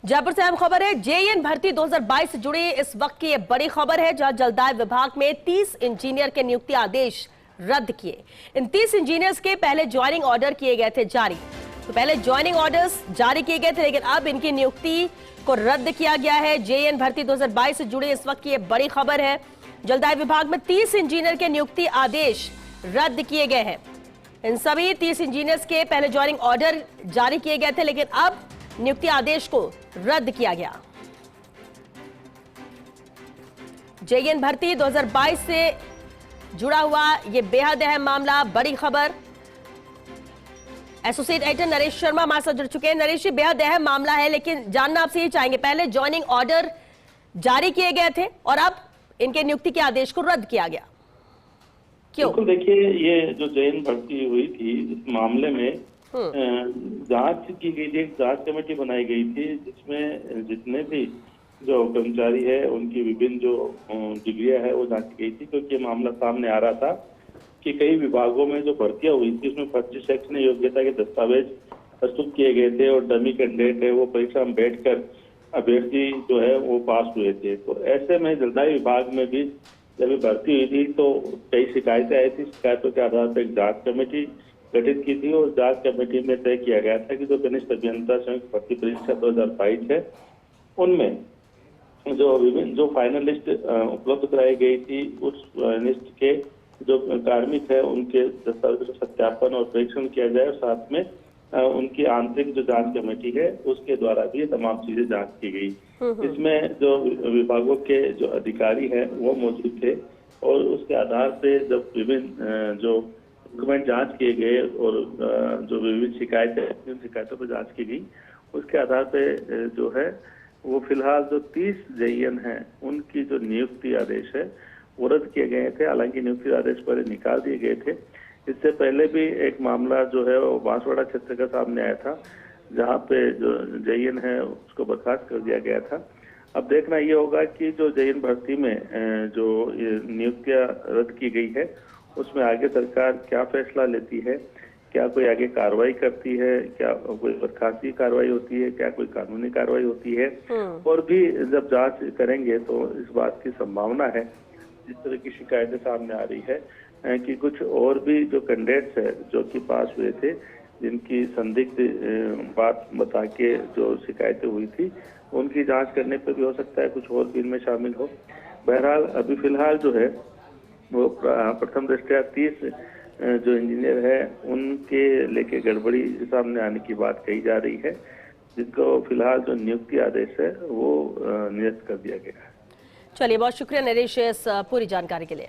जयपुर से अहम खबर है। जेईएन भर्ती 2022 से जुड़ी इस वक्त की ये बड़ी खबर है, जहां जलदाय विभाग में 30 इंजीनियर के नियुक्ति आदेश रद्द किए। इन 30 इंजीनियर्स के पहले ज्वाइनिंग ऑर्डर किए गए थे जारी। तो पहले ज्वाइनिंग ऑर्डर्स जारी किए गए थे, लेकिन अब इनकी नियुक्ति को रद्द किया गया है। जेईएन भर्ती 2022 से जुड़ी इस वक्त की ये बड़ी खबर है। जलदाय विभाग में 30 इंजीनियर के नियुक्ति आदेश रद्द किए गए हैं। इन सभी 30 इंजीनियर्स के पहले ज्वाइनिंग ऑर्डर जारी किए गए थे, लेकिन अब नियुक्ति आदेश को रद्द किया गया। जेईएन भर्ती 2022 से जुड़ा हुआ यह बेहद अहम मामला, बड़ी खबर। एसोसिएट एडिटर नरेश शर्मा हमारे साथ जुड़ चुके हैं। नरेश जी, बेहद अहम मामला है, लेकिन जानना आपसे ये चाहेंगे, पहले ज्वाइनिंग ऑर्डर जारी किए गए थे और अब इनके नियुक्ति के आदेश को रद्द किया गया, क्यों? बिल्कुल, देखिए, ये जो जेईएन भर्ती हुई थी, इस मामले में जांच की गई थी। एक जांच कमेटी बनाई गई थी, जिसमें जितने भी जो कर्मचारी है उनकी विभिन्न जो डिग्रियां है वो जांची गई थी, क्योंकि ये मामला सामने आ रहा था कि कई विभागों में जो भर्तियां हुई थी उसमें फर्जी शैक्षणिक योग्यता के दस्तावेज प्रस्तुत किए गए थे और डमी कैंडिडेट है वो परीक्षा में बैठकर अभ्यर्थी जो है वो पास हुए थे। तो ऐसे में जलदाय विभाग में भी जब भर्ती हुई थी तो कई शिकायतें आई थी। शिकायतों के आधार पर एक जांच कमेटी गठित की थी और जांच कमेटी में तय किया गया था कि जो कनिष्ठ अभियंता संयुक्त भर्ती परीक्षा 2022 है, उनमें जो विभिन्न जो फाइनलिस्ट उपलब्ध कराई गई थी, उस लिस्ट के जो कार्मिक है उनके दस्तावेजों का सत्यापन और परीक्षण किया जाए और साथ में उनकी आंतरिक जो जांच कमेटी है उसके द्वारा भी ये तमाम चीजें जांच की गई। इसमें जो विभागों के जो अधिकारी हैं वो मौजूद थे और उसके आधार पे जब विभिन्न जो डॉक्यूमेंट जांच किए गए और जो विविध शिकायतें उन शिकायतों पर जांच की गई, उसके आधार पे जो है वो फिलहाल जो 30 जेईएन हैं उनकी जो नियुक्ति आदेश है वो रद्द किए गए थे। हालांकि नियुक्ति आदेश पर निकाल दिए गए थे। इससे पहले भी एक मामला जो है वो बांसवाड़ा क्षेत्र का सामने आया था, जहाँ पे जो जेईएन है उसको बर्खास्त कर दिया गया था। अब देखना ये होगा कि जो जेईएन भर्ती में जो नियुक्तियां रद्द की गई है उसमें आगे सरकार क्या फैसला लेती है, क्या कोई आगे कार्रवाई करती है, क्या कोई बर्खास्ती कार्रवाई होती है, क्या कोई कानूनी कार्रवाई होती है। और भी जब जांच करेंगे तो इस बात की संभावना है, जिस तरह की शिकायतें सामने आ रही है कि कुछ और भी जो कैंडिडेट्स है जो कि पास हुए थे, जिनकी संदिग्ध बात बता के जो शिकायतें हुई थी, उनकी जांच करने पर भी हो सकता है कुछ और भी इनमें शामिल हो। बहरहाल अभी फिलहाल जो है वो प्रथम दृष्टया 30 जो इंजीनियर है उनके लेके गड़बड़ी सामने आने की बात कही जा रही है, जिनको फिलहाल जो नियुक्ति आदेश है वो निरस्त कर दिया गया है। चलिए, बहुत शुक्रिया नरेश इस पूरी जानकारी के लिए।